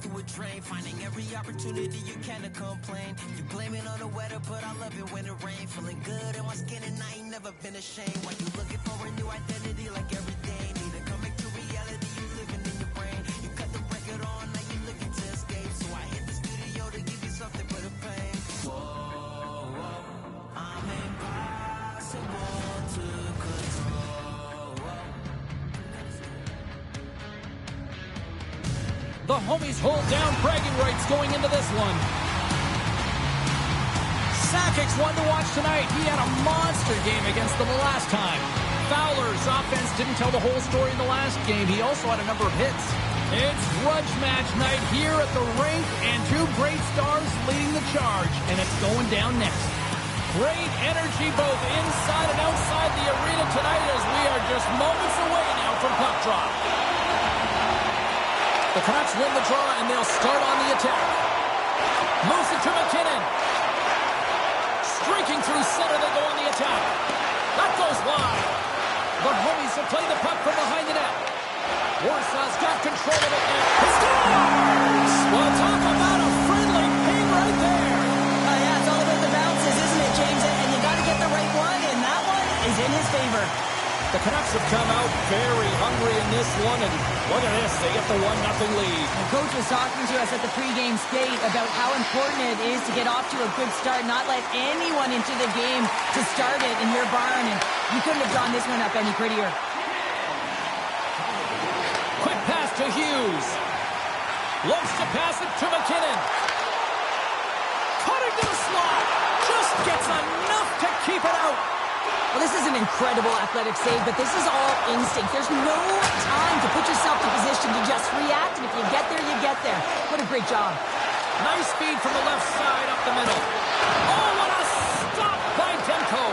to a drain, finding every opportunity you can to complain. You blame it on the weather, but I love it when it rains. Feeling good in my skin and I ain't never been ashamed. Why you looking for a new identity like every day? Need to come back to reality, you living in your brain. You cut the record on, now you looking to escape. So I hit the studio to give you something for the pain. Whoa, whoa, I'm impossible to control. The homies hold down bragging rights going into this one. Sakic's one to watch tonight. He had a monster game against them the last time. Fowler's offense didn't tell the whole story in the last game. He also had a number of hits. It's grudge match night here at the rink, and two great stars leading the charge, and it's going down next. Great energy both inside and outside the arena tonight as we are just moments away now from puck drop. The Canucks win the draw, and they'll start on the attack. Moves it to McKinnon. Streaking through center, they go on the attack. That goes wide. The homies have played the puck from behind the net. Warsaw's got control of it now. He scores! Well, talk about a friendly ping right there. Yeah, it's all about the bounces, isn't it, James? And you got to get the right one, and that one is in his favor. The Canucks have come out very hungry in this one, and look at this. They get the 1-0 lead. The coach was talking to us at the pregame skate about how important it is to get off to a good start, not let anyone into the game to start it in your barn, and you couldn't have drawn this one up any prettier. Quick pass to Hughes. Looks to pass it to McKinnon. Cutting to the slot. Just gets enough to keep it out. Well, this is an incredible athletic save, but this is all instinct. There's no time to put yourself in position to just react, and if you get there, you get there. What a great job. Nice feed from the left side up the middle. Oh, what a stop by Demko.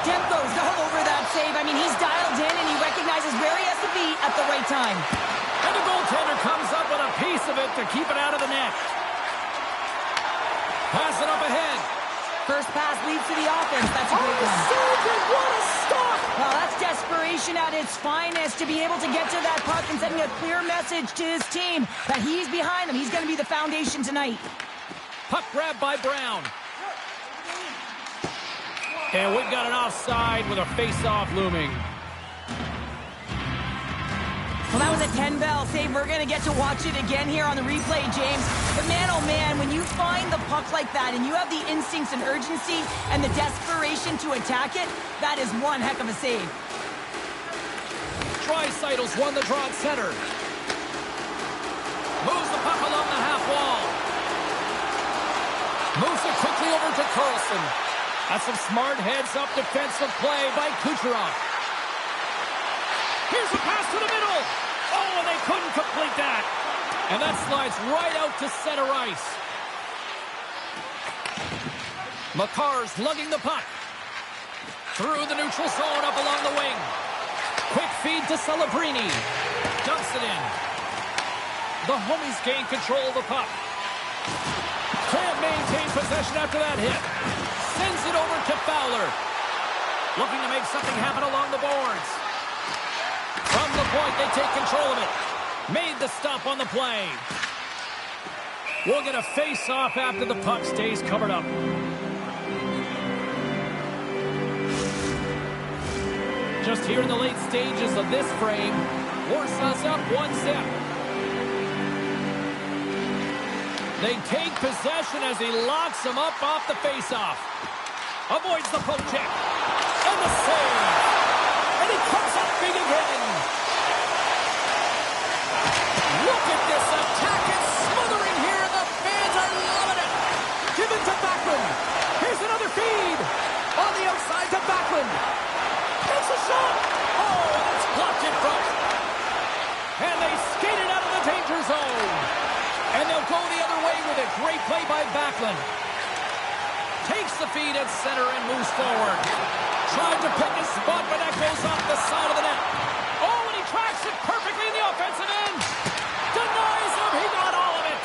Demko's all over that save. I mean, he's dialed in, and he recognizes where he has to be at the right time. And the goaltender comes up with a piece of it to keep it out of the net. Pass it up ahead. First pass leads to the offense. That's a great one. What a stop! Well, that's desperation at its finest, to be able to get to that puck and sending a clear message to his team that he's behind them. He's going to be the foundation tonight. Puck grab by Brown. And we've got an offside with a face-off looming. Well, that was a 10-bell save. We're going to get to watch it again here on the replay, James. But man, oh man, when you find the puck like that and you have the instincts and urgency and the desperation to attack it, that is one heck of a save. Draisaitl's won the draw at center. Moves the puck along the half wall. Moves it quickly over to Carlson. That's some smart heads-up defensive play by Kucherov. Here's a pass to the middle. Oh, and they couldn't complete that. And that slides right out to center ice. Makar's lugging the puck. Through the neutral zone up along the wing. Quick feed to Celebrini. Dumps it in. The homies gain control of the puck. Can't maintain possession after that hit. Sends it over to Fowler. Looking to make something happen along the boards. From the point, they take control of it. Made the stop on the play. We'll get a face-off after the puck stays covered up. Just here in the late stages of this frame, Warsaw's up 1-0. They take possession as he locks him up off the face-off. Avoids the poke check. And the save. And he comes up big again. Look at this attack. It's smothering here, and the fans are loving it. Give it to Backlund. Here's another feed. On the outside to Backlund. Takes a shot. Oh, that's blocked in front. And they skate it out of the danger zone. And they'll go the other way with it. Great play by Backlund. Takes the feed at center and moves forward. Tried to pick his spot, but that goes off the side of the net. Oh, and he tracks it perfectly in the offensive end. Denies him. He got all of it.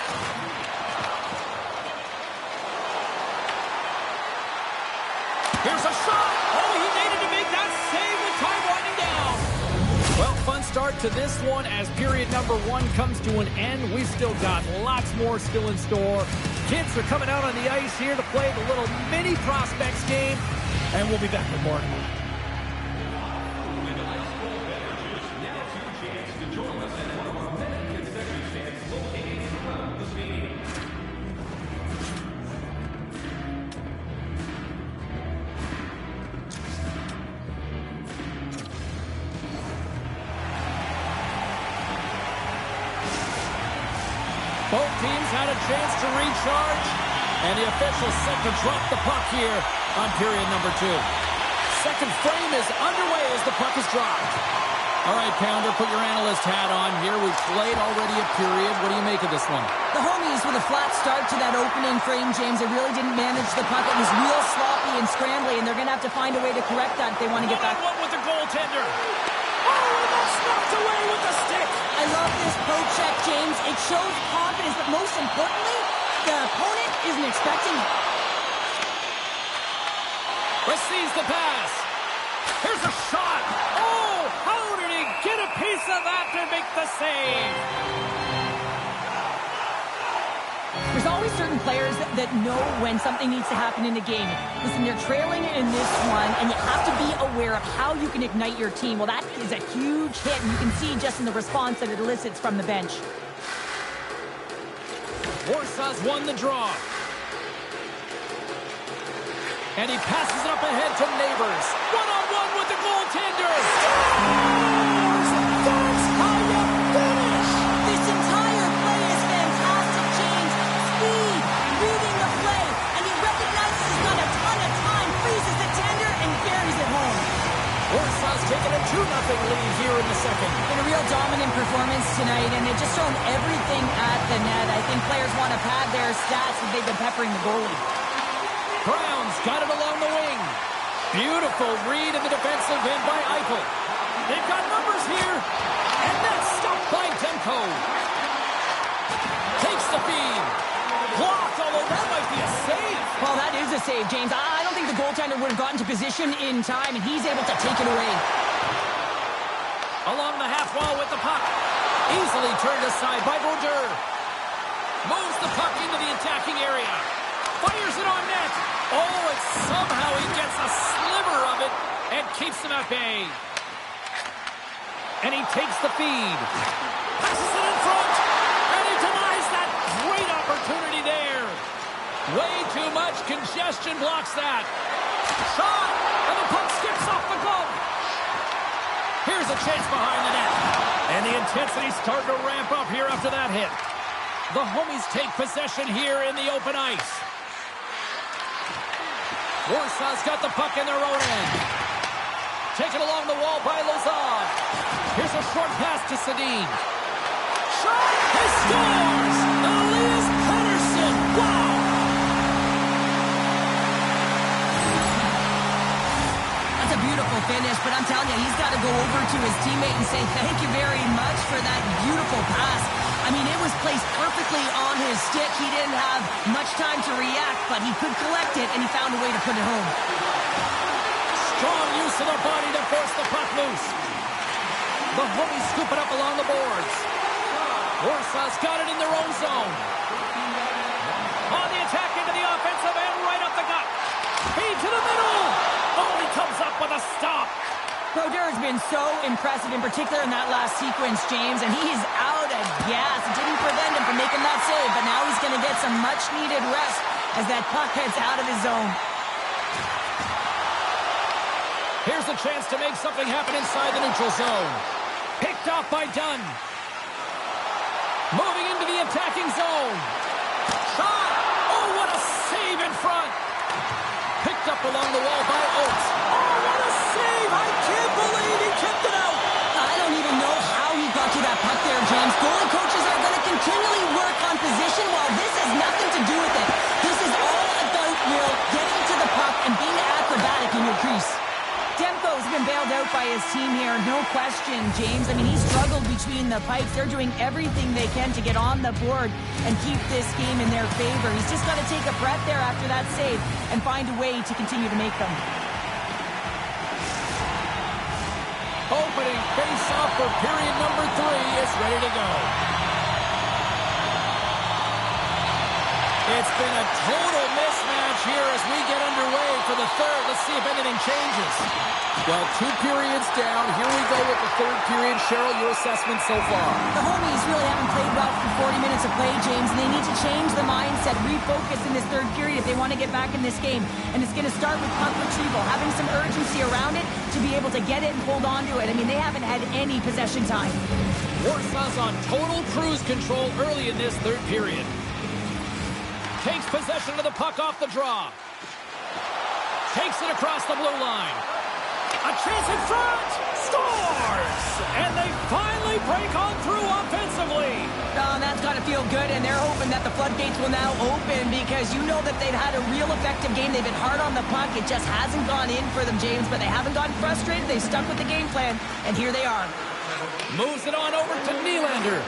Here's a shot. Oh, he needed to make that save with time winding down. Well, fun start to this one as period number 1 comes to an end. We've still got lots more still in store. Kids are coming out on the ice here to play the little mini prospects game, and we'll be back with more. Both teams had a chance to recharge, and the officials set to drop the puck here on period number 2. Second frame is underway as the puck is dropped. All right, Pounder, put your analyst hat on here. We've played already a period. What do you make of this one? The homies with a flat start to that opening frame, James. They really didn't manage the puck. It was real sloppy and scrambly, and they're going to have to find a way to correct that if they want to get back. One with the goaltender. Oh, that's knocked away with the stick. I love this poke check, James. It shows confidence, but most importantly, the opponent isn't expecting it. Receives the pass. Here's a shot. Oh, how did he get a piece of that to make the save? There's always certain players that know when something needs to happen in a game. Listen, they're trailing in this one, and you have to be aware of how you can ignite your team. Well, that is a huge hit, and you can see just in the response that it elicits from the bench. Warsaw's won the draw. And he passes it up ahead to Neighbors. One-on-one with the goaltender. That's how you finish. This entire play is fantastic, James. Speed, reading the play, and he recognizes he's got a ton of time, freezes the tender, and buries it home. Warsaw's taking a 2-0 lead here in the second. Been a real dominant performance tonight, and they've just thrown everything at the net. I think players want to pad their stats as they've been peppering the goalie. Brown's got it along the wing. Beautiful read in the defensive end by Eichel. They've got numbers here, and that's stopped by Demko. Takes the feed. Blocked, although that might be a save. Well, that is a save, James. I don't think the goaltender would have gotten to position in time, and he's able to take it away. Along the half wall with the puck. Easily turned aside by Brodeur. Moves the puck into the attacking area. Fires it on net. Oh, and somehow he gets a sliver of it and keeps him at bay. And he takes the feed. Passes it in front. And he denies that great opportunity there. Way too much congestion blocks that. Shot. And the puck skips off the glove. Here's a chance behind the net. And the intensity's starting to ramp up here after that hit. The homies take possession here in the open ice. Warsaw's got the puck in their own end. Taken along the wall by Lazard. Here's a short pass to Sedin. Shot! He scores! Elias Pettersson! Wow! That's a beautiful finish, but I'm telling you, he's got to go over to his teammate and say thank you very much for that beautiful pass. I mean, it was placed perfectly on his stick. He didn't have much time to react, but he could collect it, and he found a way to put it home. Strong use of the body to force the puck loose. The homies scoop it up along the boards. Warsaw's got it in their own zone. On the attack into the offensive end, right up the gut. Feed to the middle. Oh, he comes up with a stop. Brodeur has been so impressive, in particular in that last sequence, James, and he's out of gas. It didn't prevent him from making that save, but now he's going to get some much-needed rest as that puck heads out of his zone. Here's a chance to make something happen inside the neutral zone. Picked off by Dunn. Moving into the attacking zone. Shot! Oh, what a save in front! Picked up along the wall by Oates. Oh, what a save! I can't believe he kept it out! I don't even know how he got to that puck there, James. Goalie coaches are going to continually work on position while this has nothing to do with it. This is all about Will getting to the puck and being acrobatic in your crease. Demko's been bailed out by his team here, no question, James. I mean, he struggled between the pipes. They're doing everything they can to get on the board and keep this game in their favor. He's just got to take a breath there after that save and find a way to continue to make them. Opening face-off for period number 3 is ready to go. It's been a total mismatch here as we get underway for the third. Let's see if anything changes. Well, 2 periods down. Here we go with the third period. Cheryl, your assessment so far? The homies really haven't played well for 40 minutes of play, James, and they need to change the mindset, refocus in this third period if they want to get back in this game. And it's going to start with puck retrieval, having some urgency around it to be able to get it and hold on to it. I mean, they haven't had any possession time. Warsaw's on total cruise control early in this third period. Takes possession of the puck off the draw. Takes it across the blue line. A chance in front! Scores! And they finally break on through offensively. Oh, that's got to feel good, and they're hoping that the floodgates will now open because you know that they've had a real effective game. They've been hard on the puck. It just hasn't gone in for them, James, but they haven't gotten frustrated. They've stuck with the game plan, and here they are. Moves it on over to Nylander.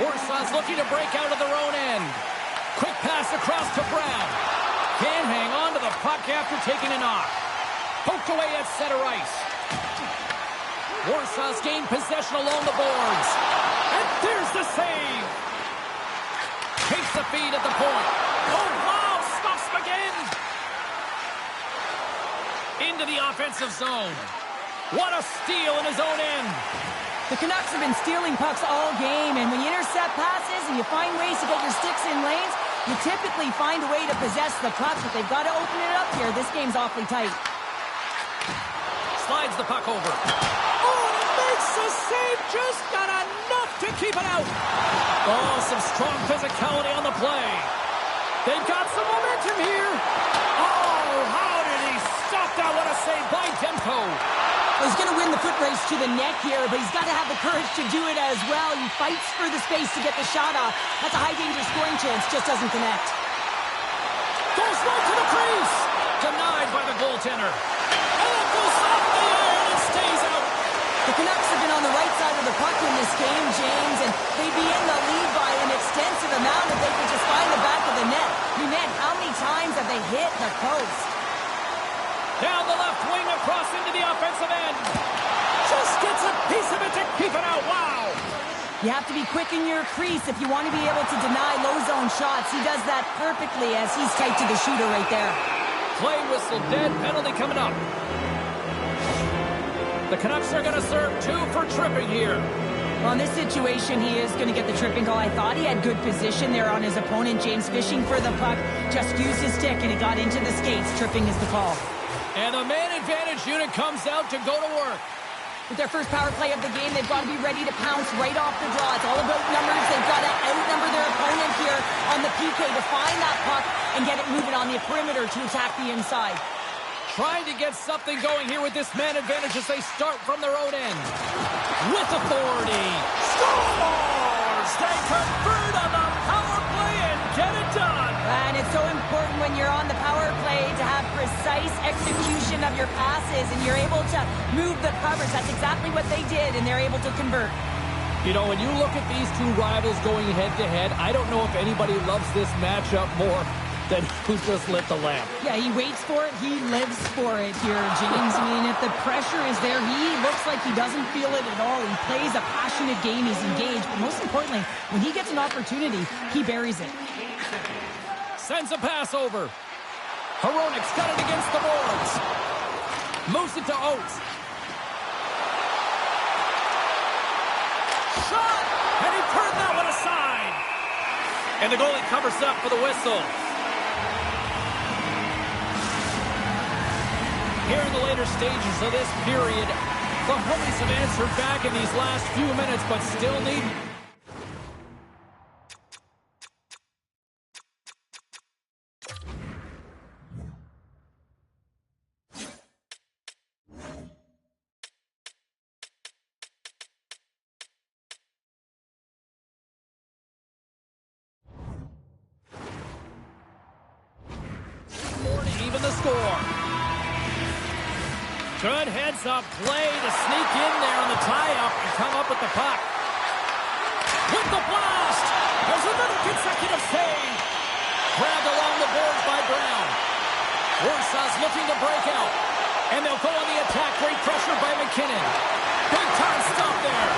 Warsaw's looking to break out of their own end. Quick pass across to Brown. Can't hang on to the puck after taking a knock. Poked away at center ice. Warsaw's gained possession along the boards. And there's the save. Takes the feed at the point. Oh, wow! Stops again. Into the offensive zone. What a steal in his own end. The Canucks have been stealing pucks all game, and when you intercept passes and you find ways to get your sticks in lanes, you typically find a way to possess the puck, but they've got to open it up here. This game's awfully tight. Slides the puck over. Oh, and it makes the save. Just got enough to keep it out. Oh, some strong physicality on the play. They've got some momentum here. Oh, how did he stop that? What a save by Demko. Well, he's going to win the foot race to the net here, but he's got to have the courage to do it as well. He fights for the space to get the shot off. That's a high-danger scoring chance, just doesn't connect. Goes right to the crease. Denied by the goaltender. And it goes off the iron and stays out. The Canucks have been on the right side of the puck in this game, James, and they'd be in the lead by an extensive amount if they could just find the back of the net. I mean, man, how many times have they hit the post? Down the left wing across into the offensive end. Just gets a piece of it to keep it out. Wow. You have to be quick in your crease if you want to be able to deny low zone shots. He does that perfectly as he's tight to the shooter right there. Play whistle dead. Penalty coming up. The Canucks are going to serve 2 for tripping here. Well, in this situation, he is going to get the tripping call. I thought he had good position there on his opponent. James fishing for the puck. Just used his stick and it got into the skates. Tripping is the call. And the man advantage unit comes out to go to work. With their first power play of the game, they've got to be ready to pounce right off the draw. It's all about numbers. They've got to outnumber their opponent here on the PK to find that puck and get it moving on the perimeter to attack the inside. Trying to get something going here with this man advantage as they start from their own end. With authority. Scores! They convert on the power play and get it done. And it's so important when you're on the power play to have precise execution of your passes and you're able to move the coverage. That's exactly what they did, and they're able to convert. You know, when you look at these 2 rivals going head-to-head, I don't know if anybody loves this matchup more than who just lit the lamp. Yeah, he waits for it. He lives for it here, James. I mean, if the pressure is there, he looks like he doesn't feel it at all. He plays a passionate game. He's engaged. But most importantly, when he gets an opportunity, he buries it. Sends a pass over. Hronik's got it against the boards. Moves it to Oates. Shot! And he turned that one aside. And the goalie covers up for the whistle. Here in the later stages of this period, the homies have answered back in these last few minutes, but still need... even the score. Good heads-up play to sneak in there on the tie-up and come up with the puck. With the blast! There's another consecutive save. Grabbed along the boards by Brown. Warsaw's looking to break out. And they'll go on the attack. Great pressure by McKinnon. Big time stop there.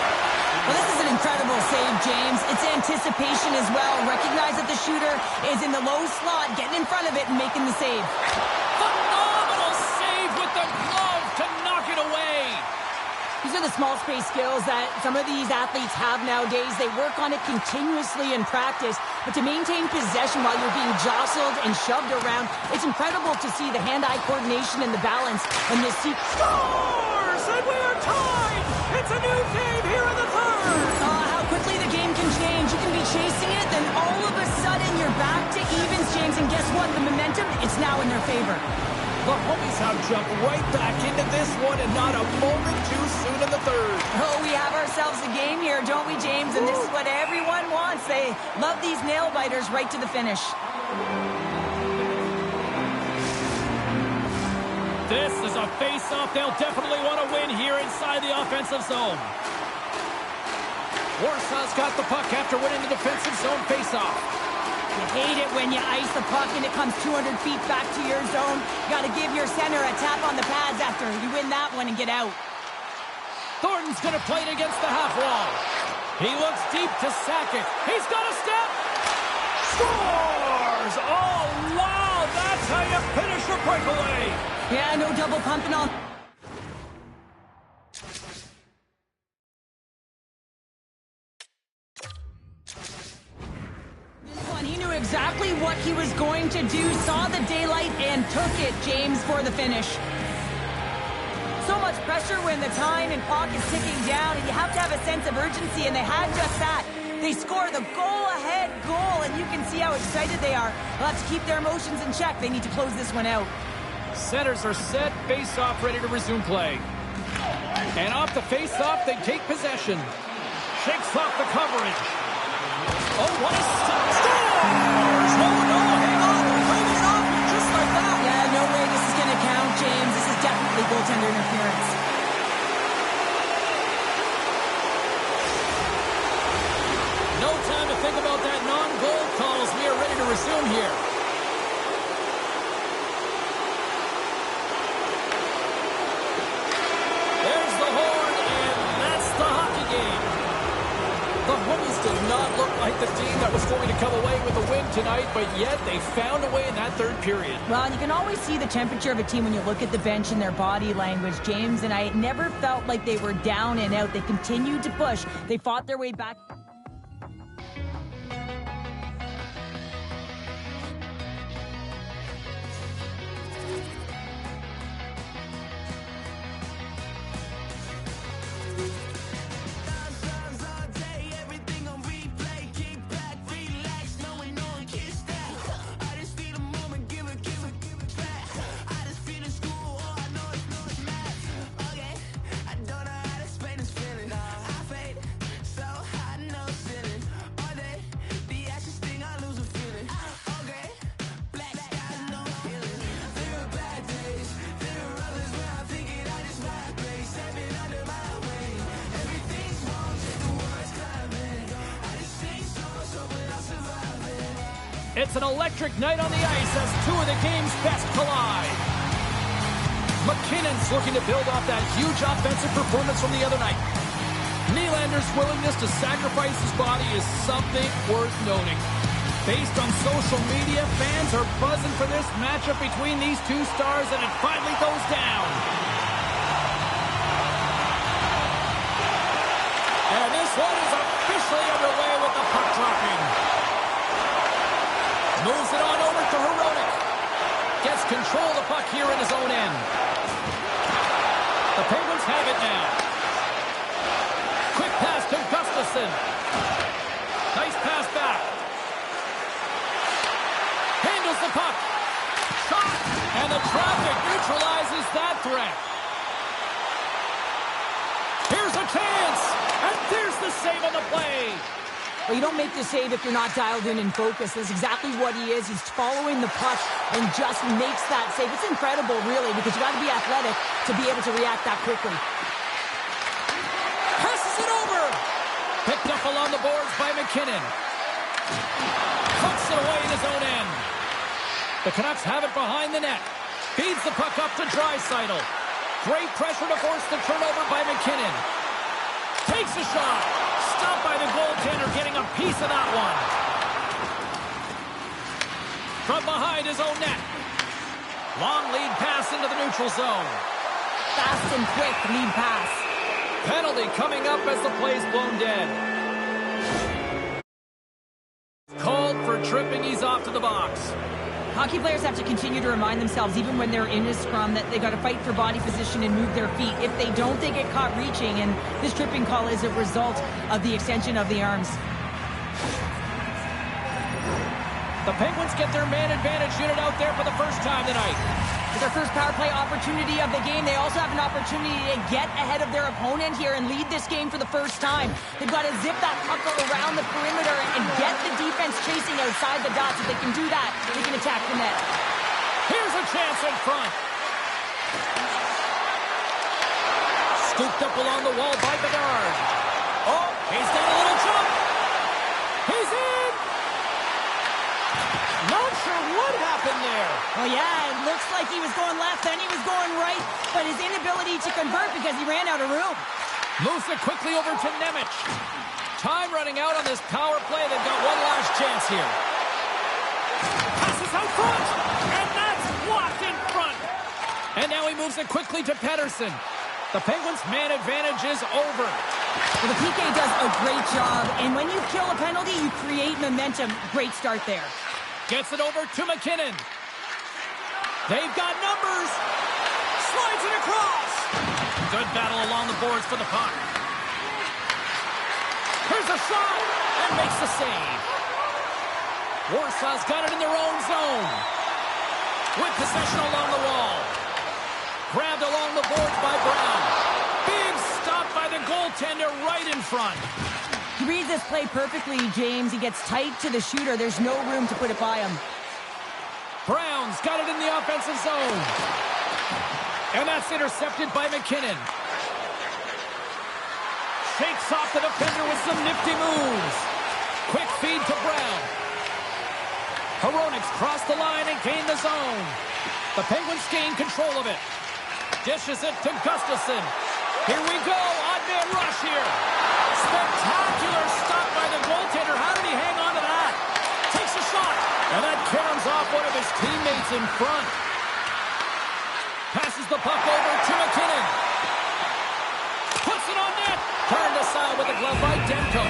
Well, this is an incredible save, James. It's anticipation as well. Recognize that the shooter is in the low slot, getting in front of it and making the save. Phenomenal save with the glove to knock it away. These are the small space skills that some of these athletes have nowadays. They work on it continuously in practice, but to maintain possession while you're being jostled and shoved around, it's incredible to see the hand-eye coordination and the balance in this Scores! And we are tied! It's a new game here in the third! How quickly the game can change. You can be chasing it, then all of a sudden you're back to evens, James, and guess what? The momentum, it's now in their favor. The homies have jumped right back into this one and not a moment too soon in the third. Oh, we have ourselves a game here, don't we, James? And this is what everyone wants. They love these nail-biters right to the finish. This is a face-off they'll definitely want to win here inside the offensive zone. Warsaw's got the puck after winning the defensive zone face-off. You hate it when you ice the puck and it comes 200 feet back to your zone. You got to give your center a tap on the pads after you win that one and get out. Thornton's going to play it against the half wall. He looks deep to sack it. He's got a step. Scores! Oh, wow! That's how you finish your breakaway. Yeah, no double pumping on. He knew exactly what he was going to do, saw the daylight, and took it, James, for the finish. So much pressure when the time and clock is ticking down, and you have to have a sense of urgency, and they had just that. They score the goal-ahead goal, and you can see how excited they are. They'll have to keep their emotions in check. They need to close this one out. Centers are set, face-off ready to resume play. And off the face-off, they take possession. Shakes off the coverage. Oh, what a scores! Oh, no, hang on, they're cleaning it off just like that. Yeah, no way this is going to count, James. This is definitely goaltender interference. No time to think about that non-goal call as we are ready to resume here. There's the horn, and that's the hockey game. The Homies did not look like the team that was going to come away with a win tonight, but yet they found a way in that third period. Well, you can always see the temperature of a team when you look at the bench and their body language, James, and I never felt like they were down and out. They continued to push. They fought their way back. It's an electric night on the ice as two of the game's best collide. McKinnon's looking to build off that huge offensive performance from the other night. Nylander's willingness to sacrifice his body is something worth noting. Based on social media, fans are buzzing for this matchup between these two stars, and it finally goes down. And this one is officially underway with the puck dropping. Moves it on over to Herodic. Gets control of the puck here in his own end. The Penguins have it now. Quick pass to Gustafsson. Nice pass back. Handles the puck. Shot. And the traffic neutralizes that threat. Here's a chance. And there's the save on the play. Well, you don't make the save if you're not dialed in and focused. That's exactly what he is. He's following the puck and just makes that save. It's incredible, really, because you got to be athletic to be able to react that quickly. Passes it over. Picked up along the boards by McKinnon. Pucks it away in his own end. The Canucks have it behind the net. Feeds the puck up to Draisaitl. Great pressure to force the turnover by McKinnon. Takes a shot. Stopped by the goaltender, getting a piece of that one. From behind his own net. Long lead pass into the neutral zone. Fast and quick lead pass. Penalty coming up as the play's blown dead. Called for tripping. He's off to the box. Hockey players have to continue to remind themselves, even when they're in a scrum, that they got to fight for body position and move their feet. If they don't, they get caught reaching, and this tripping call is a result of the extension of the arms. The Penguins get their man advantage unit out there for the first time tonight. With their first power play opportunity of the game, they also have an opportunity to get ahead of their opponent here and lead this game for the first time. They've got to zip that puck around the perimeter and get the defense chasing outside the dots. If they can do that, they can attack the net. Here's a chance in front. Scooped up along the wall by Bedard. Oh, he's done a little jump. He's in. Not sure what happened there. Well, yeah, it looks like he was going left, then he was going right, but his inability to convert because he ran out of room. Moves it quickly over to Nemec. Time running out on this power play. They've got one last chance here. Passes out front, and that's blocked in front. And now he moves it quickly to Pettersson. The Penguins' man advantage is over. Well, the PK does a great job, and when you kill a penalty, you create momentum. Great start there. Gets it over to McKinnon. They've got numbers. Slides it across. Good battle along the boards for the puck. Here's a shot and makes the save. Warsaw's got it in their own zone. With possession along the wall. Grabbed along the boards by Brown. Big stop by the goaltender right in front. He reads this play perfectly, James. He gets tight to the shooter. There's no room to put it by him. Brown's got it in the offensive zone. And that's intercepted by McKinnon. Shakes off the defender with some nifty moves. Quick feed to Brown. Hronek's crossed the line and gained the zone. The Penguins gain control of it. Dishes it to Gustafsson. Here we go. Odd man rush here. Spectacular stop by the goaltender. How did he hang on to that? Takes a shot. And that caroms off one of his teammates in front. Passes the puck over to McKinnon. Puts it on net. Turned aside with a glove by Demko.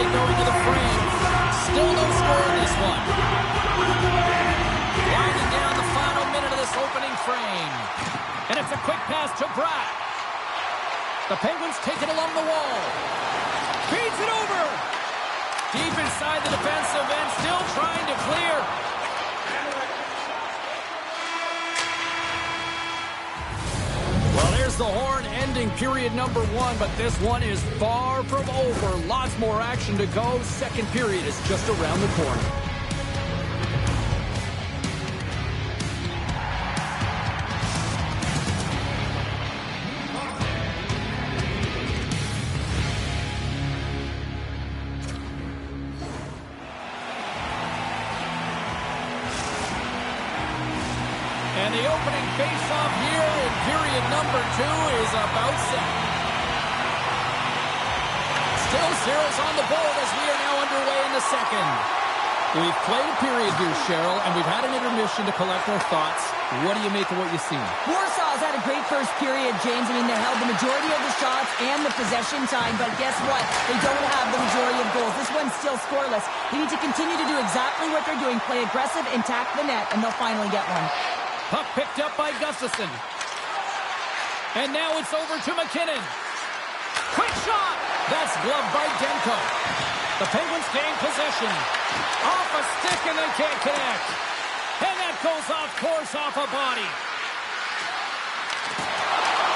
Going to the frame. Still no score in this one. Winding down the final minute of this opening frame. And it's a quick pass to Bratt. The Penguins take it along the wall. Feeds it over. Deep inside the defensive end. Still trying to clear. Well, there's the horn ending period number 1, but this one is far from over. Lots more action to go. Second period is just around the corner. And the opening face-off here in period number 2 is about set. Still zeros on the board as we are now underway in the second. We've played a period here, Cheryl, and we've had an intermission to collect our thoughts. What do you make of what you've seen? Warsaw's had a great first period, James. I mean, they held the majority of the shots and the possession time, but guess what? They don't have the majority of goals. This one's still scoreless. They need to continue to do exactly what they're doing, play aggressive and tack the net, and they'll finally get one. Puck picked up by Gustafsson. And now it's over to McKinnon. Quick shot! That's gloved by Demko. The Penguins gain possession. Off a stick and they can't connect. And that goes off course off a body.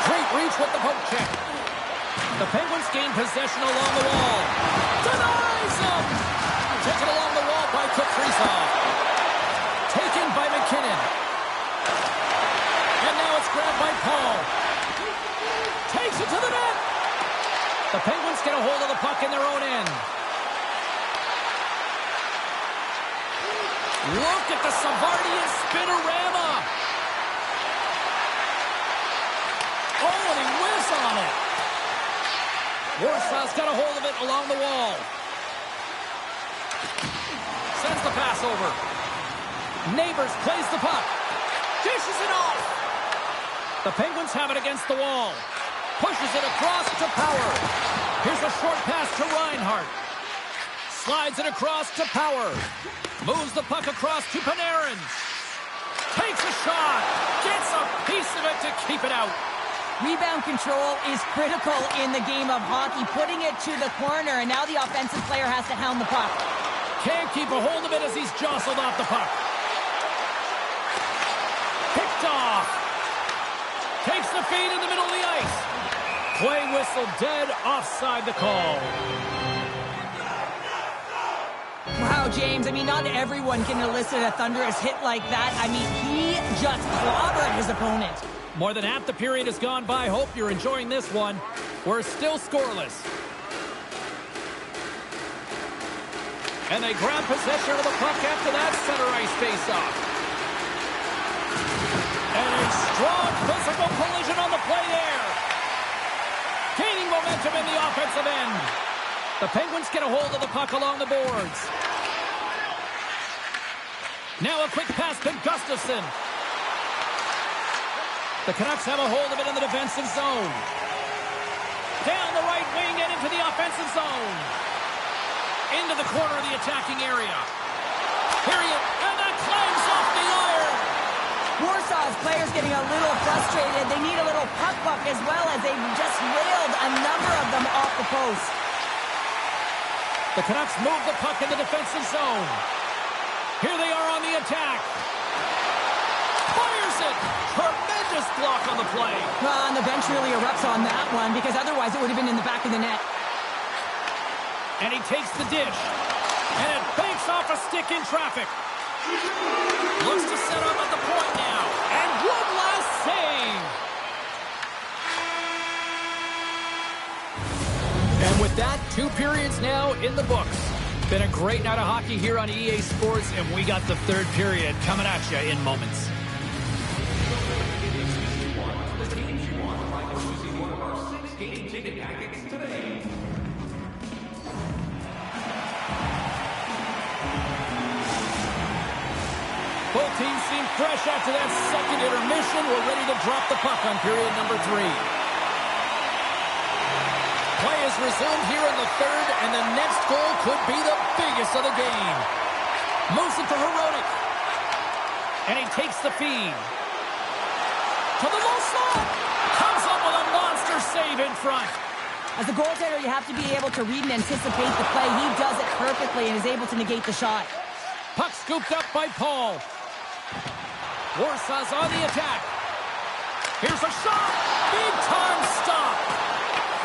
Great reach with the poke check. The Penguins gain possession along the wall. Denies him! Taken along the wall by Kaprizov. Taken by McKinnon. And now it's grabbed The Penguins get a hold of the puck in their own end. Look at the Savardian spinorama. Oh, and he whiffs on it. Warsaw's got a hold of it along the wall. Sends the pass over. Neighbors plays the puck. Dishes it off. The Penguins have it against the wall. Pushes it across to Power. Here's a short pass to Reinhart. Slides it across to Power. Moves the puck across to Panarin. Takes a shot. Gets a piece of it to keep it out. Rebound control is critical in the game of hockey. Putting it to the corner, and now the offensive player has to hound the puck. Can't keep a hold of it as he's jostled off the puck. Picked off. Takes the feed in the middle of the ice. Play whistle dead, offside the call. Wow, James, I mean, not everyone can elicit a thunderous hit like that. I mean, he just clobbered his opponent. More than half the period has gone by. Hope you're enjoying this one. We're still scoreless. And they grab possession of the puck after that center ice face-off. And a strong physical collision on the play there. Gaining momentum in the offensive end. The Penguins get a hold of the puck along the boards. Now a quick pass to Gustafsson. The Canucks have a hold of it in the defensive zone. Down the right wing and into the offensive zone. Into the corner of the attacking area. Here he is, and that climbs off the iron. Warsaw's players getting a little frustrated. They need a little puck luck as well, as they've just railed a number of them off the post. The Canucks move the puck in the defensive zone. Here they are on the attack. Fires it. Tremendous block on the play. Well, and the bench really erupts on that one, because otherwise it would have been in the back of the net. And he takes the dish. And it banks off a stick in traffic. Looks to set up at the point now. And one last save. And with that, 2 periods now in the books. Been a great night of hockey here on EA Sports, and we got the 3rd period coming at you in moments. Both teams seem fresh after that second intermission. We're ready to drop the puck on period number 3. Play is resumed here in the 3rd, and the next goal could be the biggest of the game. Moves it to Hronek. And he takes the feed. To the low slot. Comes up with a monster save in front. As a goaltender, you have to be able to read and anticipate the play. He does it perfectly and is able to negate the shot. Puck scooped up by Paul. Warsaw's on the attack. Here's a shot. Big time stop.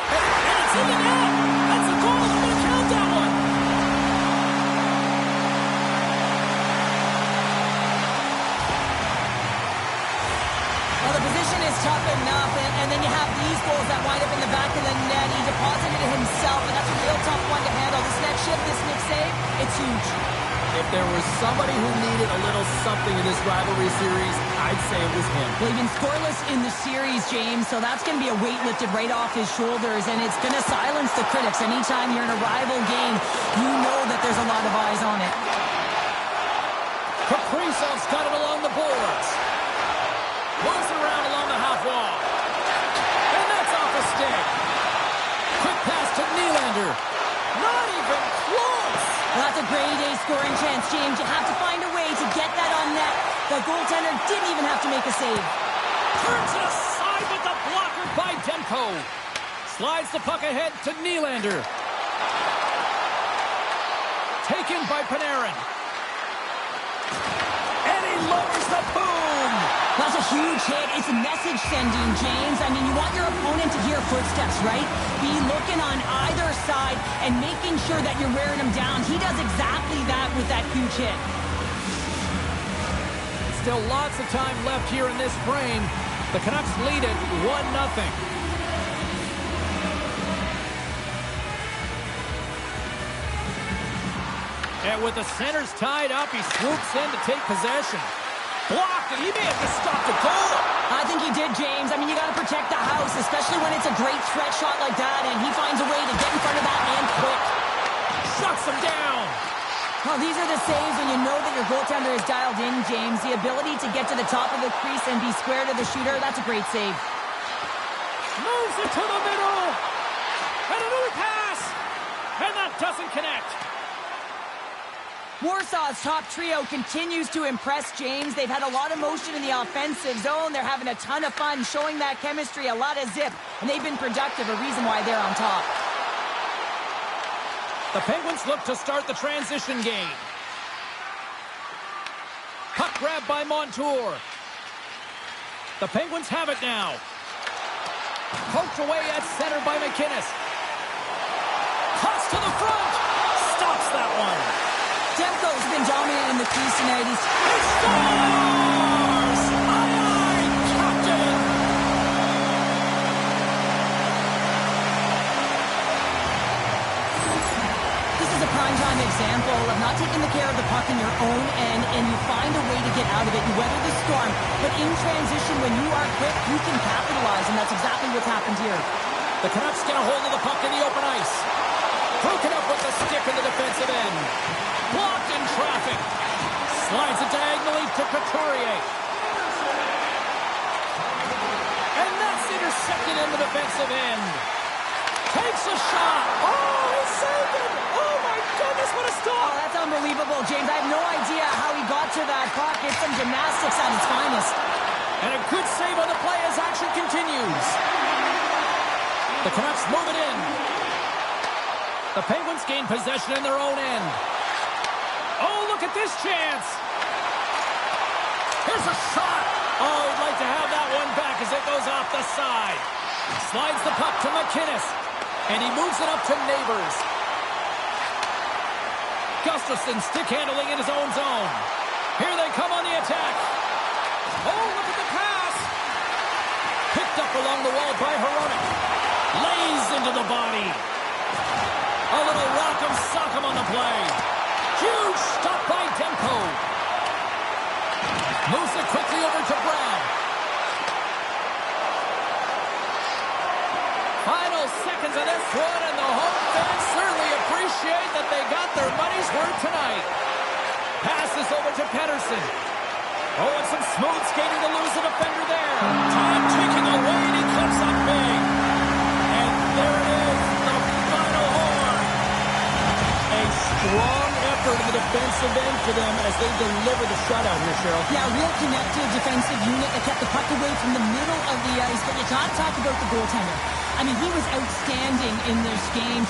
And it's in the net. That's a goal. I'm going to count that one. Well, the position is tough enough, and then you have these goals that wind up in the back of the net. He deposited it himself, and that's a real tough one to handle. This next shift, this next save, it's huge. If there was somebody who needed a little something in this rivalry series, I'd say it was him. Well, he's been scoreless in the series, James, so that's going to be a weight lifted right off his shoulders, and it's going to silence the critics. Anytime you're in a rival game, you know that there's a lot of eyes on it. Kaprizov's got it along the boards. Moves around along the half wall. And that's off a stick. Quick pass to Nylander. Not even close. Well, that's a grade A scoring chance, James. You have to find a way to get that on net. The goaltender didn't even have to make a save. Turns it aside with the blocker by Demko. Slides the puck ahead to Nylander. Taken by Panarin. And he lowers the boom. That's a huge hit. It's message sending, James. I mean, you want your opponent to hear footsteps, right? Be looking on either side and making sure that you're wearing him down. He does exactly that with that huge hit. Still lots of time left here in this frame. The Canucks lead it 1-0. And with the centers tied up, he swoops in to take possession. Blocked, and he may have just stopped a goal. I think he did, James. I mean, you got to protect the house, especially when it's a great threat shot like that, and he finds a way to get in front of that and quick. Shuts him down. Well, these are the saves when you know that your goaltender is dialed in, James. The ability to get to the top of the crease and be square to the shooter, that's a great save. Moves it to the middle. And another pass. And that doesn't connect. Warsaw's top trio continues to impress, James. They've had a lot of motion in the offensive zone. They're having a ton of fun, showing that chemistry, a lot of zip, and they've been productive, a reason why they're on top. The Penguins look to start the transition game. Puck grab by Montour. The Penguins have it now. Poked away at center by McInnes. Cuts to the front. Stops that one. Demko's been dominant in the crease tonight. He scores! Aye, Captain! This is a prime-time example of not taking the care of the puck in your own end, and you find a way to get out of it. You weather the storm, but in transition, when you are quick, you can capitalize, and that's exactly what's happened here. The Canucks get a hold of the puck in the open ice. Broken up with the stick in the defensive end. Blocked in traffic. Slides it diagonally to Couturier. And that's intercepted in the defensive end. Takes a shot. Oh, he saved it. Oh, my goodness, what a stop. Oh, that's unbelievable, James. I have no idea how he got to that puck. It's some gymnastics at its finest. And a good save on the play as action continues. The Canucks move it in. The Penguins gain possession in their own end. Oh, look at this chance. Here's a shot. Oh, he'd like to have that one back as it goes off the side. Slides the puck to McInnes. And he moves it up to Neighbors. Gustafsson stick handling in his own zone. Here they come on the attack. Oh, look at the pass. Picked up along the wall by Hronek. Lays into the body. A little rock'em sock'em on the play. Huge stop by Demko. Moves it quickly over to Brown. Final seconds of this one, and the home fans certainly appreciate that they got their money's worth tonight. Passes over to Pettersson. Oh, and some smooth skating to lose the defender there. Time ticking away, and he comes up big. And there it is, the final horn. A strong effort in the defensive end for them as they deliver the shutout here, Cheryl. Yeah, real connected defensive unit that kept the puck away from the middle of the ice. But you got to talk about the goaltender. I mean, he was outstanding in this game.